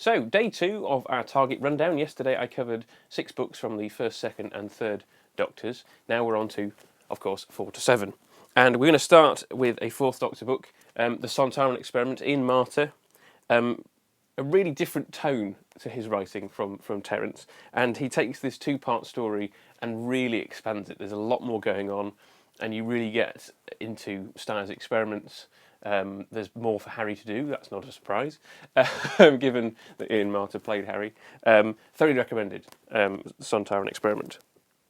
So, day 2 of our Target rundown. Yesterday I covered 6 books from the first, second and third Doctors. Now we're on to, of course, 4 to 7. And we're going to start with a 4th Doctor book, The Sontaran Experiment, Ian Marter. A really different tone to his writing from Terence. And he takes this 2-part story and really expands it. There's a lot more going on, and you really get into Styles' experiments. There's more for Harry to do, that's not a surprise, given that Ian Marter played Harry. Thoroughly recommended, Sontaran Experiment.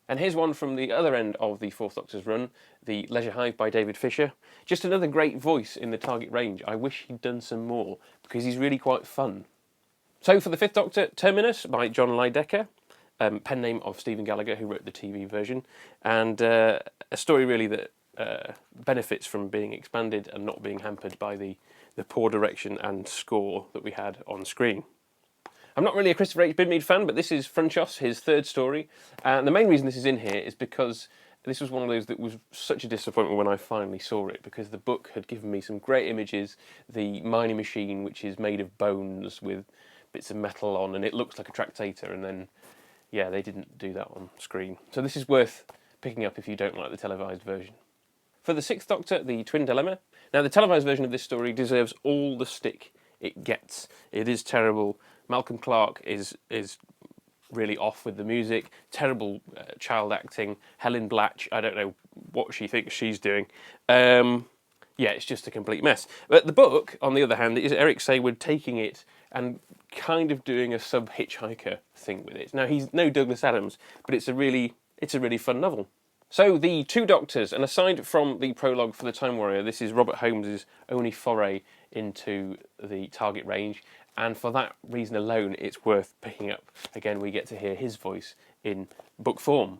And here's one from the other end of the 4th Doctor's run, The Leisure Hive by David Fisher. Just another great voice in the Target range. I wish he'd done some more, because he's really quite fun. So for the 5th Doctor, Terminus by John Lydecker, pen name of Stephen Gallagher, who wrote the TV version, and a story really that benefits from being expanded and not being hampered by the poor direction and score that we had on screen. I'm not really a Christopher H. Bidmead fan, but this is Frunchos, his 3rd story, and the main reason this is in here is because this was one of those that was such a disappointment when I finally saw it, because the book had given me some great images, the mining machine, which is made of bones with bits of metal on, and it looks like a tractator, and then, yeah, they didn't do that on screen. So this is worth picking up if you don't like the televised version. For the 6th Doctor, The Twin Dilemma. Now, the televised version of this story deserves all the stick it gets. It is terrible. Malcolm Clarke is really off with the music. Terrible child acting. Helen Blatch, I don't know what she thinks she's doing. Yeah, it's just a complete mess. But the book, on the other hand, is Eric Sayward taking it and kind of doing a sub-hitchhiker thing with it. Now, he's no Douglas Adams, but it's a really fun novel. So, the 2 Doctors, and aside from the prologue for The Time Warrior, this is Robert Holmes' only foray into the Target range, and for that reason alone, it's worth picking up. Again, we get to hear his voice in book form.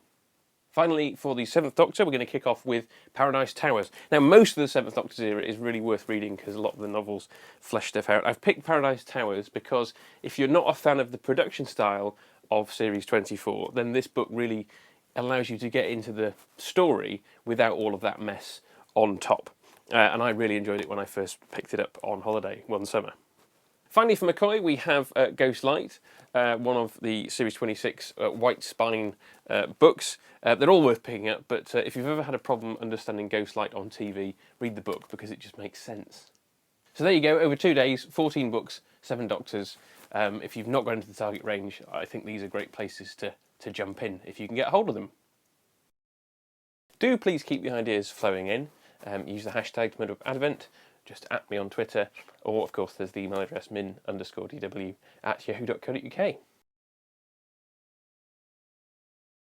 Finally, for the 7th Doctor, we're going to kick off with Paradise Towers. Now, most of the 7th Doctor's era is really worth reading because a lot of the novels flesh stuff out. I've picked Paradise Towers because if you're not a fan of the production style of Series 24, then this book really allows you to get into the story without all of that mess on top. And I really enjoyed it when I first picked it up on holiday one summer. Finally, for McCoy, we have Ghost Light, one of the Series 26 White Spine books. They're all worth picking up, but if you've ever had a problem understanding Ghost Light on TV, read the book because it just makes sense. So there you go, over 2 days, 14 books, 7 Doctors. If you've not got into the Target range, I think these are great places to jump in if you can get hold of them. Do please keep the ideas flowing in. Use the hashtag TMDWP, just at me on Twitter, or of course there's the email address min_dw@yahoo.co.uk.